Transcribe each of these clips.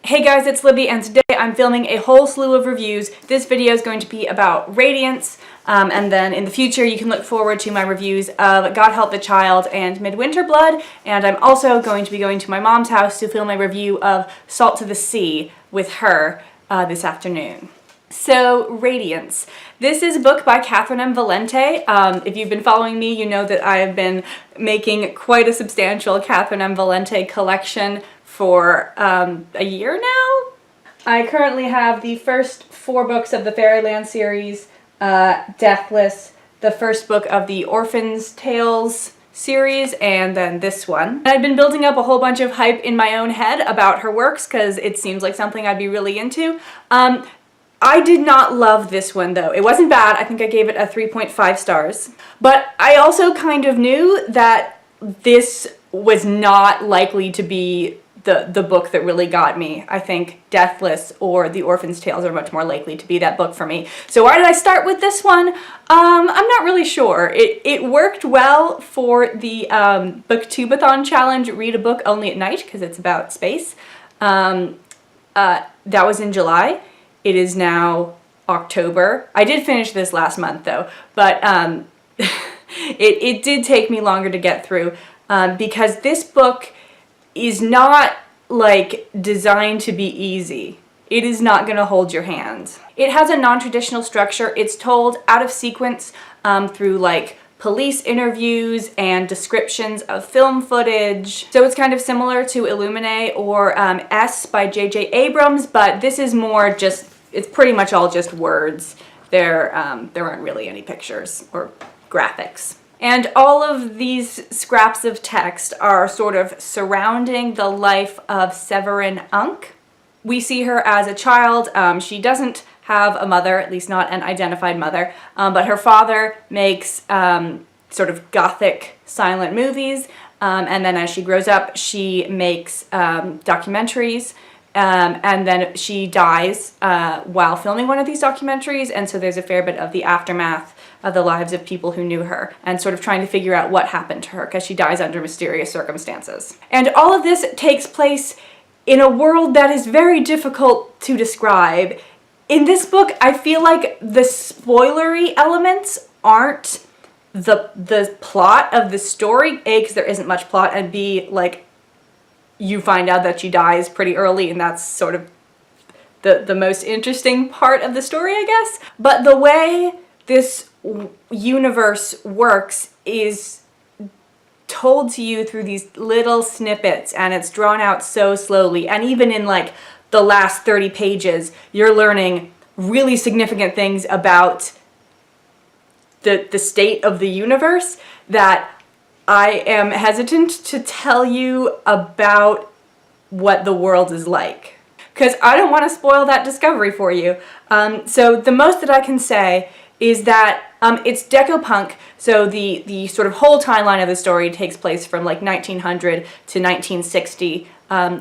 Hey guys, it's Libby, and today I'm filming a whole slew of reviews. This video is going to be about Radiance, and then in the future you can look forward to my reviews of God Help the Child and Midwinter Blood, and I'm also going to be going to my mom's house to film a review of Salt to the Sea with her this afternoon. So, Radiance. This is a book by Catherine M. Valente. If you've been following me, you know that I have been making quite a substantial Catherine M. Valente collection for a year now. I currently have the first 4 books of the Fairyland series, Deathless, the first book of the Orphan's Tales series, and then this one. I've been building up a whole bunch of hype in my own head about her works because it seems like something I'd be really into. I did not love this one though. It wasn't bad. I think I gave it a 3.5 stars. But I also kind of knew that this was not likely to be the book that really got me. I think Deathless or The Orphan's Tales are much more likely to be that book for me. So why did I start with this one? I'm not really sure. It worked well for the Booktubeathon challenge, read a book only at night, because it's about space. That was in July. It is now October. I did finish this last month though, but it did take me longer to get through because this book is not like designed to be easy. It is not going to hold your hand. It has a non-traditional structure. It's told out of sequence through like police interviews and descriptions of film footage. So it's kind of similar to Illuminae or S by J.J. Abrams, but this is more just, it's pretty much all just words. There aren't really any pictures or graphics. And all of these scraps of text are sort of surrounding the life of Severin Unk. We see her as a child. She doesn't have a mother, at least not an identified mother, but her father makes sort of gothic silent movies, and then as she grows up she makes documentaries, and then she dies while filming one of these documentaries, and so there's a fair bit of the aftermath of the lives of people who knew her and sort of trying to figure out what happened to her because she dies under mysterious circumstances. And all of this takes place in a world that is very difficult to describe. In this book, I feel like the spoilery elements aren't the plot of the story, A, because there isn't much plot, and B, like, you find out that she dies pretty early, and that's sort of the most interesting part of the story, I guess. But the way this universe works is told to you through these little snippets, and it's drawn out so slowly, and even in like the last 30 pages you're learning really significant things about the state of the universe that I am hesitant to tell you about what the world is like, because I don't want to spoil that discovery for you. So the most that I can say is that it's deco-punk, so the sort of whole timeline of the story takes place from like 1900 to 1960,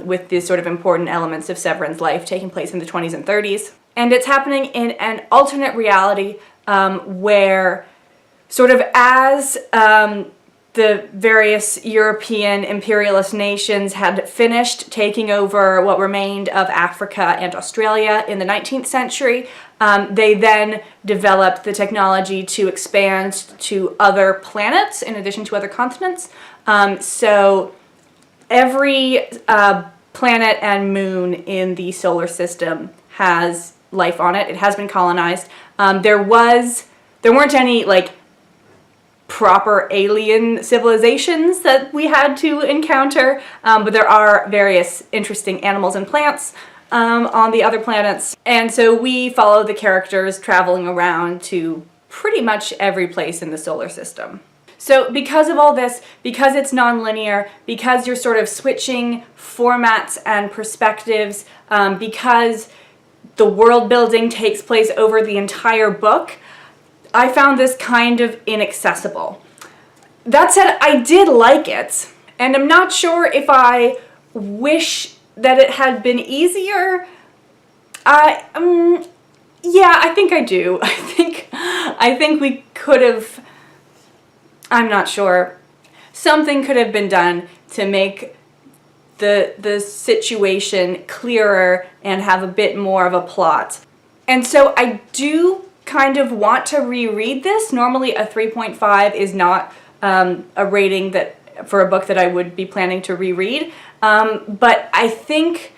with these sort of important elements of Severin's life taking place in the 20s and 30s. And it's happening in an alternate reality where sort of as the various European imperialist nations had finished taking over what remained of Africa and Australia in the 19th century, they then developed the technology to expand to other planets in addition to other continents. So every planet and moon in the solar system has life on it. It has been colonized. There weren't any like proper alien civilizations that we had to encounter, but there are various interesting animals and plants on the other planets, and so we follow the characters traveling around to pretty much every place in the solar system. So because of all this, because it's non-linear, because you're sort of switching formats and perspectives, because the world building takes place over the entire book, I found this kind of inaccessible. That said, I did like it, and I'm not sure if I wish that it had been easier. Yeah, I think I do. I think we could have, I'm not sure. Something could have been done to make the situation clearer and have a bit more of a plot. And so I do kind of want to reread this. Normally a 3.5 is not a rating that for a book that I would be planning to reread, but I think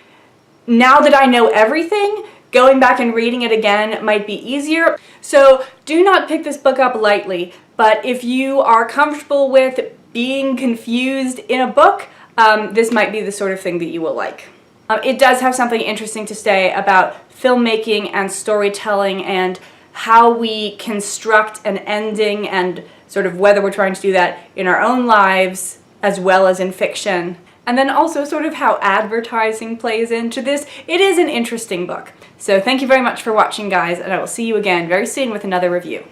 now that I know everything, going back and reading it again might be easier. So do not pick this book up lightly, but if you are comfortable with being confused in a book, this might be the sort of thing that you will like. It does have something interesting to say about filmmaking and storytelling and how we construct an ending and sort of whether we're trying to do that in our own lives as well as in fiction. And then also sort of how advertising plays into this. It is an interesting book. So thank you very much for watching, guys, and I will see you again very soon with another review.